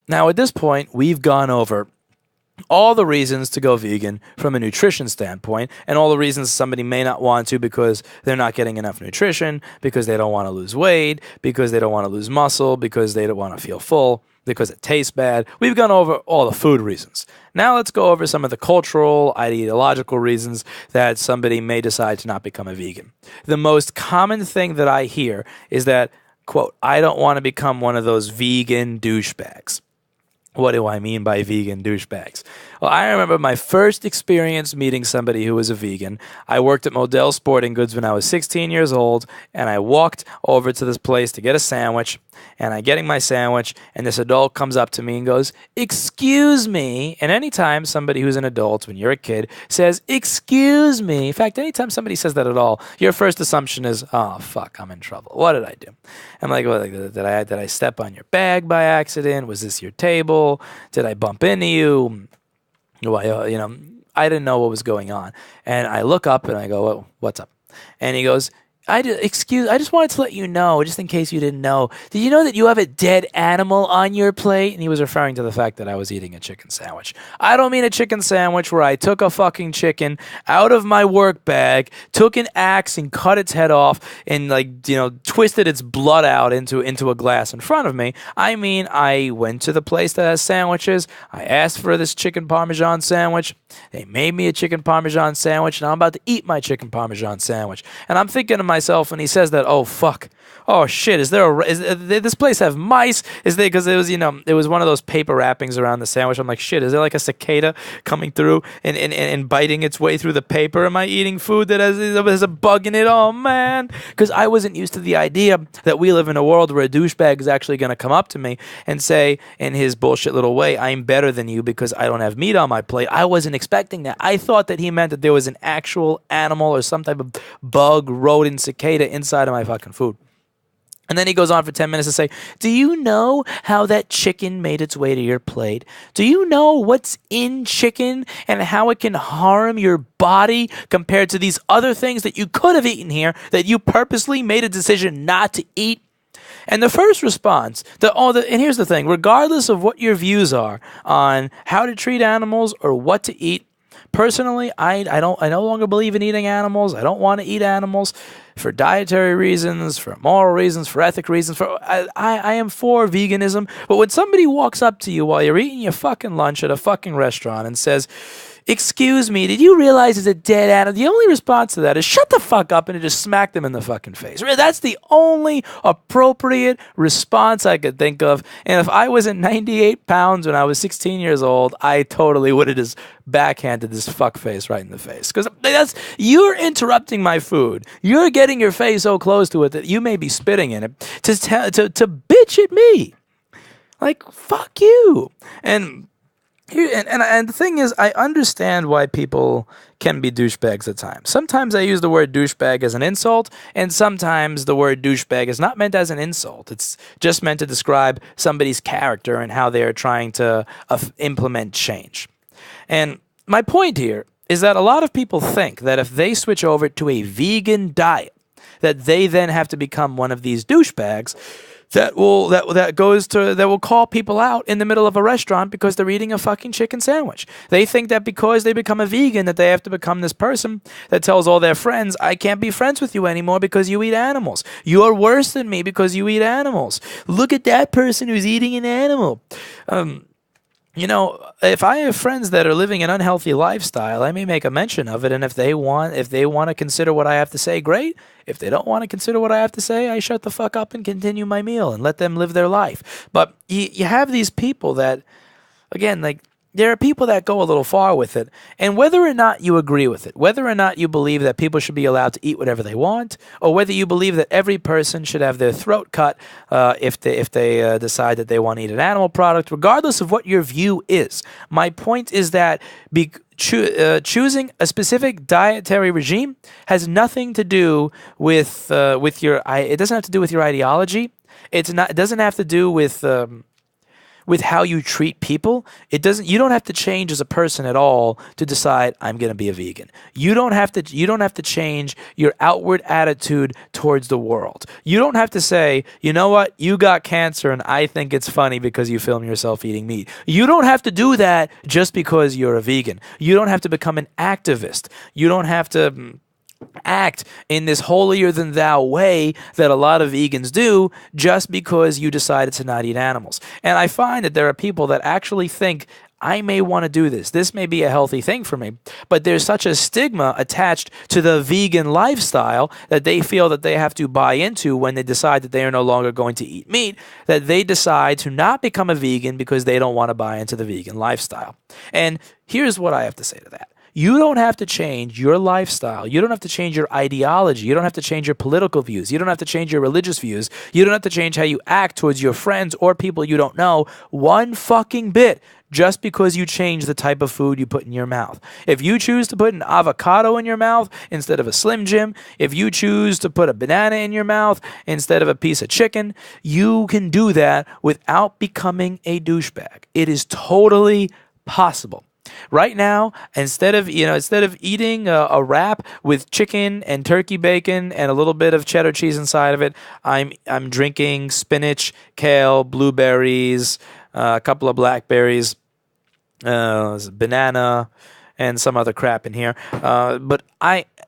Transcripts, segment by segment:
Now, at this point, we've gone over all the reasons to go vegan from a nutrition standpoint, and all the reasons somebody may not want to because they're not getting enough nutrition, because they don't want to lose weight, because they don't want to lose muscle, because they don't want to feel full, because it tastes bad. We've gone over all the food reasons. Now let's go over some of the cultural, ideological reasons that somebody may decide to not become a vegan. The most common thing that I hear is that, quote, I don't want to become one of those vegan douchebags. What do I mean by vegan douchebags? Well, I remember my first experience meeting somebody who was a vegan. I worked at Model Sporting Goods when I was 16 years old, and I walked over to this place to get a sandwich, and I'm getting my sandwich, and this adult comes up to me and goes, "Excuse me." And anytime somebody who's an adult, when you're a kid, says, "Excuse me," in fact, anytime somebody says that at all, your first assumption is, "Oh, fuck, I'm in trouble. What did I do?" I'm like, well, did I step on your bag by accident? Was this your table? Did I bump into you? I didn't know what was going on. And I look up and I go, well, what's up? And he goes, I just wanted to let you know, just in case you didn't know, did you know that you have a dead animal on your plate? And he was referring to the fact that I was eating a chicken sandwich. I don't mean a chicken sandwich where I took a fucking chicken out of my work bag, took an axe and cut its head off and twisted its blood out into a glass in front of me. I mean, I went to the place that has sandwiches. I asked for this chicken parmesan sandwich. They made me a chicken parmesan sandwich, and I'm about to eat my chicken parmesan sandwich. And I'm thinking to myself, when he says that, oh fuck, oh shit, is this place have mice? Because it was one of those paper wrappings around the sandwich. I'm like, shit, is there like a cicada coming through and biting its way through the paper? Am I eating food that has a bug in it? Oh man, because I wasn't used to the idea that we live in a world where a douchebag is actually going to come up to me and say, in his bullshit little way, I'm better than you because I don't have meat on my plate. I wasn't expecting that. I thought that he meant that there was an actual animal or some type of bug, rodent, cicada inside of my fucking food. And then he goes on for 10 minutes to say, do you know how that chicken made its way to your plate? Do you know what's in chicken and how it can harm your body compared to these other things that you could have eaten here that you purposely made a decision not to eat? And the first response, and here's the thing, regardless of what your views are on how to treat animals or what to eat, personally, I no longer believe in eating animals. I don't want to eat animals for dietary reasons, for moral reasons, for ethic reasons. I am for veganism. But when somebody walks up to you while you're eating your fucking lunch at a fucking restaurant and says, excuse me, did you realize it's a dead animal? The only response to that is shut the fuck up and just smack them in the fucking face. That's the only appropriate response I could think of. And if I was at 98 pounds when I was 16 years old, I totally would have just backhanded this fuckface right in the face. Because you're interrupting my food. You're getting your face so close to it that you may be spitting in it to bitch at me. Like, fuck you. And the thing is, I understand why people can be douchebags at times. Sometimes I use the word douchebag as an insult, and sometimes the word douchebag is not meant as an insult. It's just meant to describe somebody's character and how they are trying to implement change. And my point here is that a lot of people think that if they switch over to a vegan diet, that they then have to become one of these douchebags that will call people out in the middle of a restaurant because they're eating a fucking chicken sandwich. They think that because they become a vegan that they have to become this person that tells all their friends, I can't be friends with you anymore because you eat animals. You're worse than me because you eat animals. Look at that person who's eating an animal. If I have friends that are living an unhealthy lifestyle, I may make a mention of it, and if they want to consider what I have to say, great. If they don't want to consider what I have to say, I shut the fuck up and continue my meal and let them live their life. But you have these people that, again, like, there are people that go a little far with it, and whether or not you agree with it, whether or not you believe that people should be allowed to eat whatever they want, or whether you believe that every person should have their throat cut if they decide that they want to eat an animal product, regardless of what your view is, my point is that choosing a specific dietary regime has nothing to do with your. It doesn't have to do with your ideology. It doesn't have to do with with how you treat people. You don't have to change as a person at all to decide I'm going to be a vegan. You don't have to change your outward attitude towards the world. You don't have to say, you know what, you got cancer and I think it's funny because you film yourself eating meat. You don't have to do that just because you're a vegan. You don't have to become an activist. You don't have to act in this holier than thou way that a lot of vegans do just because you decided to not eat animals. And I find that there are people that actually think, I may want to do this. This may be a healthy thing for me. But there's such a stigma attached to the vegan lifestyle that they feel that they have to buy into when they decide that they are no longer going to eat meat, that they decide to not become a vegan because they don't want to buy into the vegan lifestyle. And here's what I have to say to that. You don't have to change your lifestyle. You don't have to change your ideology. You don't have to change your political views. You don't have to change your religious views. You don't have to change how you act towards your friends or people you don't know one fucking bit just because you change the type of food you put in your mouth. If you choose to put an avocado in your mouth instead of a Slim Jim, if you choose to put a banana in your mouth instead of a piece of chicken, you can do that without becoming a douchebag. It is totally possible. Right now, instead of eating a wrap with chicken and turkey bacon and a little bit of cheddar cheese inside of it, I'm drinking spinach, kale, blueberries, a couple of blackberries, banana, and some other crap in here. But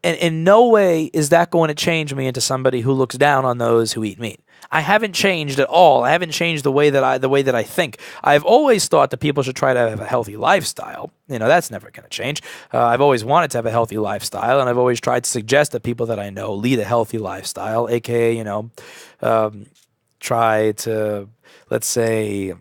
in no way is that going to change me into somebody who looks down on those who eat meat. I haven't changed at all. I haven't changed the way that I think. I've always thought that people should try to have a healthy lifestyle. That's never going to change. I've always wanted to have a healthy lifestyle, and I've always tried to suggest that people that I know lead a healthy lifestyle, aka, try to, let's say,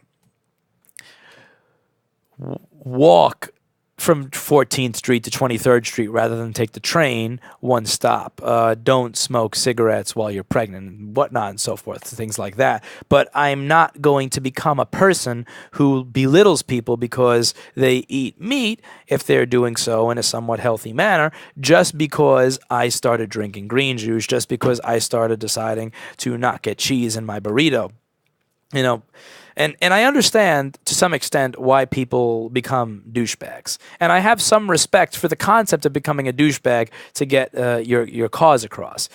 walk from 14th Street to 23rd Street rather than take the train one stop. Don't smoke cigarettes while you're pregnant and whatnot and so forth, things like that. But I'm not going to become a person who belittles people because they eat meat if they're doing so in a somewhat healthy manner, just because I started drinking green juice, just because I started deciding to not get cheese in my burrito. And I understand to some extent why people become douchebags. And I have some respect for the concept of becoming a douchebag to get your cause across.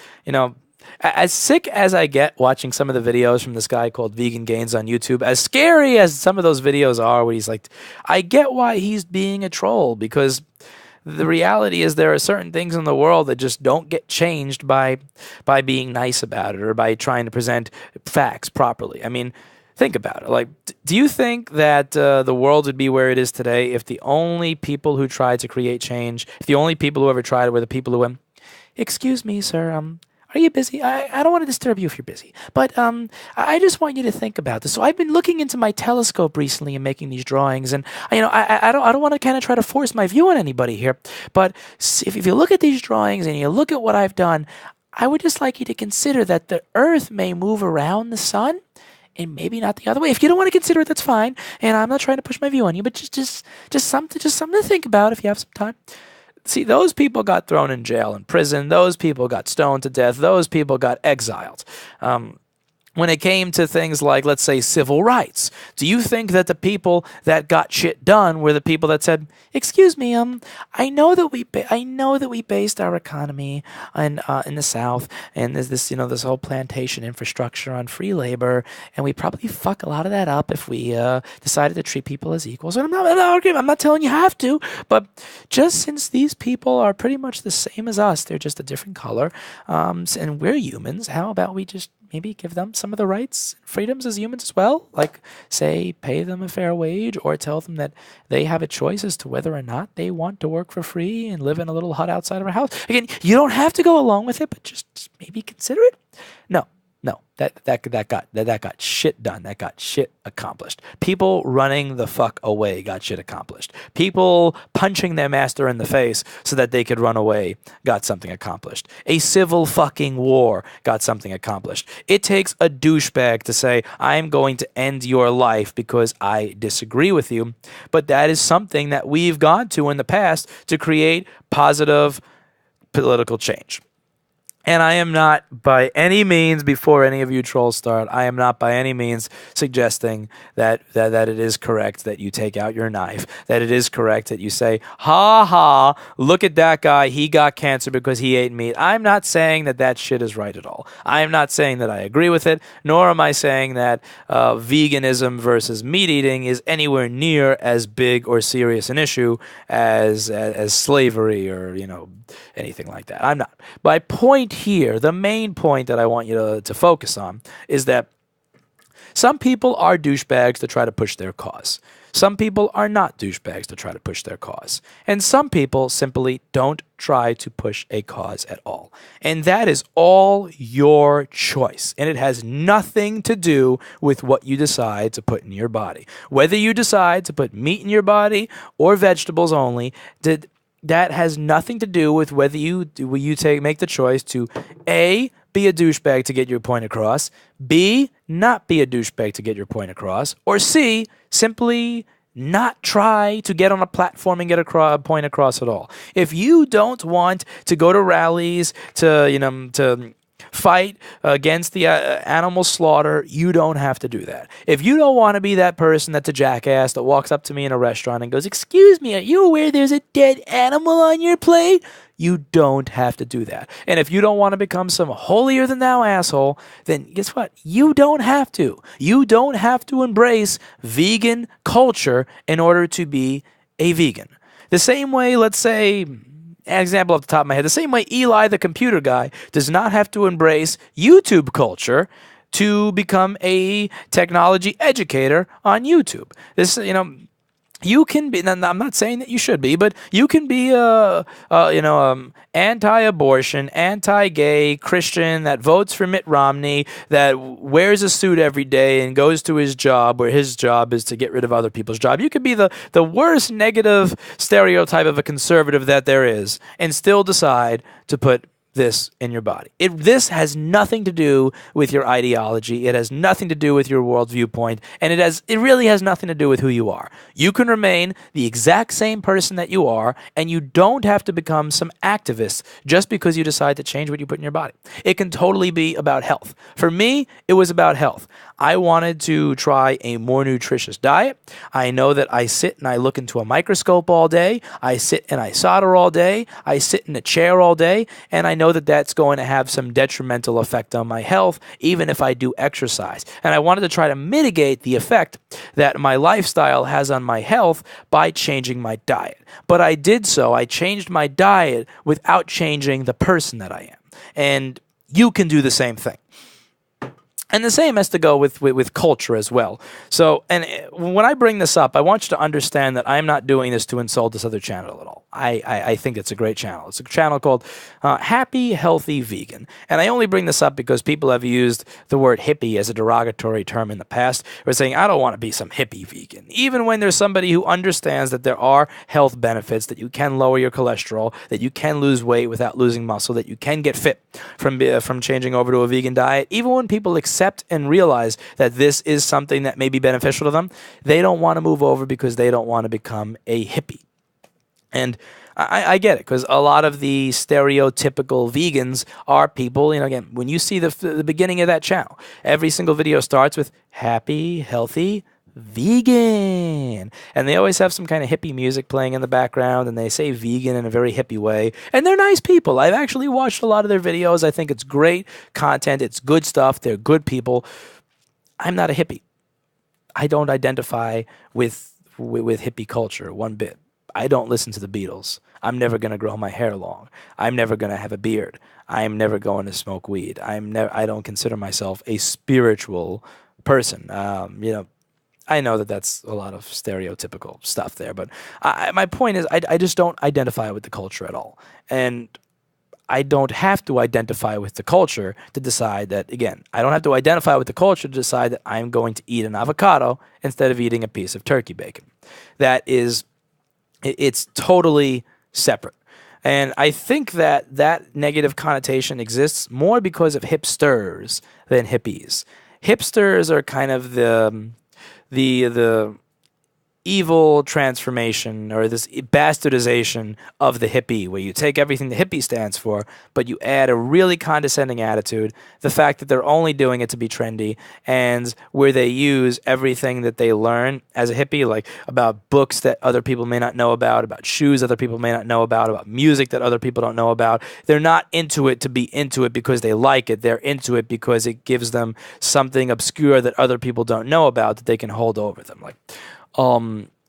As sick as I get watching some of the videos from this guy called Vegan Gains on YouTube, as scary as some of those videos are where he's like, I get why he's being a troll, because the reality is there are certain things in the world that just don't get changed by being nice about it or by trying to present facts properly. I mean, think about it. Like, do you think that the world would be where it is today if the only people who tried to create change, if the only people who ever tried it were the people who went, excuse me, sir, are you busy? I don't want to disturb you if you're busy, but I just want you to think about this. So I've been looking into my telescope recently and making these drawings, and I don't want to kind of try to force my view on anybody here, but if you look at these drawings and you look at what I've done, I would just like you to consider that the Earth may move around the sun, and maybe not the other way. If you don't want to consider it, that's fine. And I'm not trying to push my view on you, but just something to think about if you have some time. See, those people got thrown in jail and prison. Those people got stoned to death. Those people got exiled. When it came to things like, let's say, civil rights, do you think that the people that got shit done were the people that said, "Excuse me, I know that we based our economy in the South, and there's this this whole plantation infrastructure on free labor, and we probably fuck a lot of that up if we decided to treat people as equals." And I'm not telling you have to, but just since these people are pretty much the same as us, they're just a different color, and we're humans, how about we just maybe give them some of the rights and freedoms as humans as well? Like, say, pay them a fair wage, or tell them that they have a choice as to whether or not they want to work for free and live in a little hut outside of a house. Again, you don't have to go along with it, but just maybe consider it. No, that got shit done. That got shit accomplished. People running the fuck away got shit accomplished. People punching their master in the face so that they could run away got something accomplished. A civil fucking war got something accomplished. It takes a douchebag to say, I'm going to end your life because I disagree with you. But that is something that we've gone to in the past to create positive political change. And I am not by any means, before any of you trolls start, I am not by any means suggesting that it is correct that you take out your knife, that it is correct that you say, ha ha, look at that guy, he got cancer because he ate meat. I'm not saying that that shit is right at all. I am not saying that I agree with it, nor am I saying that veganism versus meat eating is anywhere near as big or serious an issue as slavery or, anything like that. I'm not. My point here, the main point that I want you to focus on, is that some people are douchebags to try to push their cause. Some people are not douchebags to try to push their cause. And some people simply don't try to push a cause at all. And that is all your choice. And it has nothing to do with what you decide to put in your body. Whether you decide to put meat in your body or vegetables only, that has nothing to do with whether you make the choice to A, be a douchebag to get your point across, B, not be a douchebag to get your point across, or C, simply not try to get on a platform and get a point across at all. If you don't want to go to rallies, to fight against the animal slaughter, you don't have to do that. If you don't want to be that person that's a jackass that walks up to me in a restaurant and goes, "Excuse me, are you aware there's a dead animal on your plate?" You don't have to do that. And if you don't want to become some holier than thou asshole, then guess what? You don't have to. You don't have to embrace vegan culture in order to be a vegan. The same way, let's say, an example off the top of my head, the same way Eli, the computer guy, does not have to embrace YouTube culture to become a technology educator on YouTube. You can be, and I'm not saying that you should be, but you can be anti-abortion, anti-gay Christian that votes for Mitt Romney, that wears a suit every day and goes to his job where his job is to get rid of other people's job. You could be the worst negative stereotype of a conservative that there is and still decide to put this in your body. This has nothing to do with your ideology. It has nothing to do with your world viewpoint, and it really has nothing to do with who you are. You can remain the exact same person that you are, and you don't have to become some activist just because you decide to change what you put in your body. It can totally be about health. For me, it was about health. I wanted to try a more nutritious diet. I know that I sit and I look into a microscope all day. I sit and I solder all day. I sit in a chair all day, and I know that that's going to have some detrimental effect on my health, even if I do exercise. And I wanted to try to mitigate the effect that my lifestyle has on my health by changing my diet. But I did so. I changed my diet without changing the person that I am. And you can do the same thing. And the same has to go with culture as well. So, and when I bring this up, I want you to understand that I'm not doing this to insult this other channel at all. I think it's a great channel. It's a channel called Happy Healthy Vegan. And I only bring this up because people have used the word hippie as a derogatory term in the past. Or saying, I don't want to be some hippie vegan. Even when there's somebody who understands that there are health benefits, that you can lower your cholesterol, that you can lose weight without losing muscle, that you can get fit from changing over to a vegan diet. Even when people accept and realize that this is something that may be beneficial to them, they don't want to move over because they don't want to become a hippie. And I get it, because a lot of the stereotypical vegans are people, again, when you see the beginning of that channel, every single video starts with happy, healthy, vegan. And they always have some kind of hippie music playing in the background, and they say vegan in a very hippie way. And they're nice people. I've actually watched a lot of their videos. I think it's great content. It's good stuff. They're good people. I'm not a hippie. I don't identify with hippie culture one bit. I don't listen to the Beatles. I'm never going to grow my hair long. I'm never going to have a beard. I'm never going to smoke weed. I don't consider myself a spiritual person. I know that that's a lot of stereotypical stuff there, but my point is I just don't identify with the culture at all. And I don't have to identify with the culture to decide that, again, I don't have to identify with the culture to decide that I'm going to eat an avocado instead of eating a piece of turkey bacon. It's totally separate. And I think that negative connotation exists more because of hipsters than hippies. Hipsters are kind of the evil transformation or this bastardization of the hippie, where you take everything the hippie stands for, but you add a really condescending attitude, the fact that they're only doing it to be trendy, and where they use everything that they learn as a hippie, like about books that other people may not know about shoes other people may not know about music that other people don't know about. They're not into it to be into it because they like it. They're into it because it gives them something obscure that other people don't know about that they can hold over them. Like,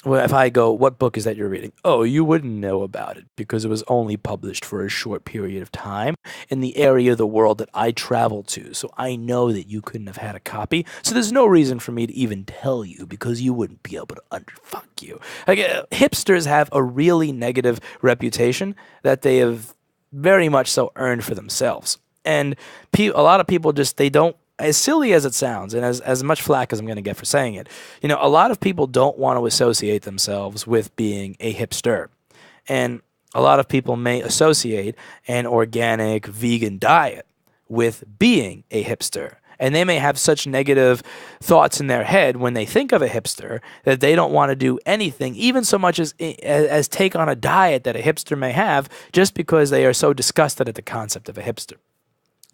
well, if I go, what book is that you're reading? Oh, you wouldn't know about it because it was only published for a short period of time in the area of the world that I travel to. So I know that you couldn't have had a copy. So there's no reason for me to even tell you because you wouldn't be able to fuck you. Like, hipsters have a really negative reputation that they have very much so earned for themselves. And a lot of people just, they don't, as silly as it sounds, and as much flack as I'm going to get for saying it, a lot of people don't want to associate themselves with being a hipster. And a lot of people may associate an organic vegan diet with being a hipster. And they may have such negative thoughts in their head when they think of a hipster that they don't want to do anything, even so much as take on a diet that a hipster may have, just because they are so disgusted at the concept of a hipster.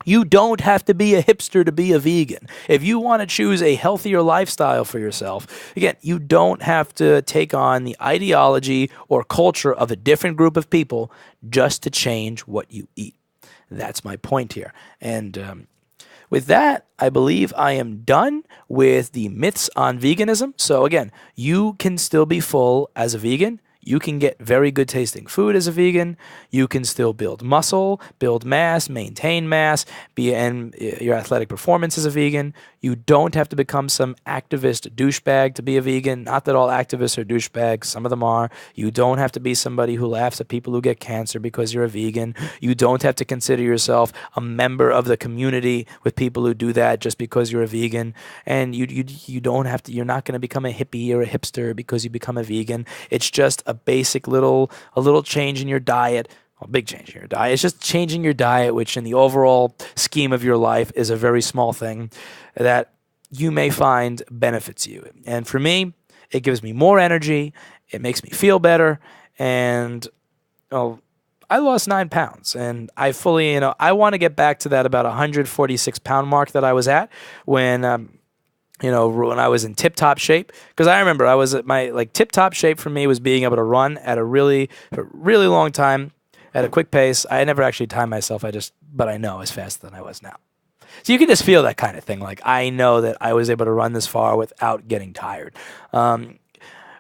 You don't have to be a hipster to be a vegan. If you want to choose a healthier lifestyle for yourself, again, you don't have to take on the ideology or culture of a different group of people just to change what you eat. That's my point here. And with that, I believe I am done with the myths on veganism. So again, you can still be full as a vegan. You can get very good tasting food as a vegan. You can still build muscle, build mass, maintain mass, and your athletic performance as a vegan. You don't have to become some activist douchebag to be a vegan. Not that all activists are douchebags. Some of them are. You don't have to be somebody who laughs at people who get cancer because you're a vegan. You don't have to consider yourself a member of the community with people who do that just because you're a vegan. And you don't have to. You're not going to become a hippie or a hipster because you become a vegan. It's just a basic little change in your diet. A big change in your diet. It's just changing your diet, which in the overall scheme of your life is a very small thing that you may find benefits you. And for me, it gives me more energy. It makes me feel better. And I lost 9 pounds, and I fully, I want to get back to that about 146 pound mark that I was at when when I was in tip-top shape. Because I remember I was at my, tip-top shape for me was being able to run at a really long time at a quick pace. I never actually timed myself. But I know I was faster than I was now. So you can just feel that kind of thing. Like, I know that I was able to run this far without getting tired. I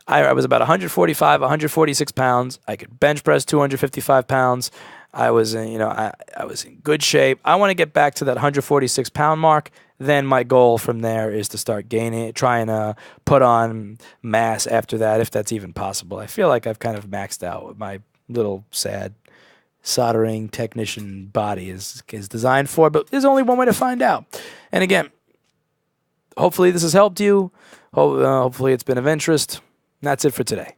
was about 145, 146 pounds. I could bench press 255 pounds. I was in, I was in good shape. I want to get back to that 146 pound mark. Then my goal from there is to start trying to put on mass after that, if that's even possible. I feel like I've kind of maxed out what my little sad soldering technician body is designed for, but there's only one way to find out. And again, hopefully this has helped you. Hopefully it's been of interest. And that's it for today.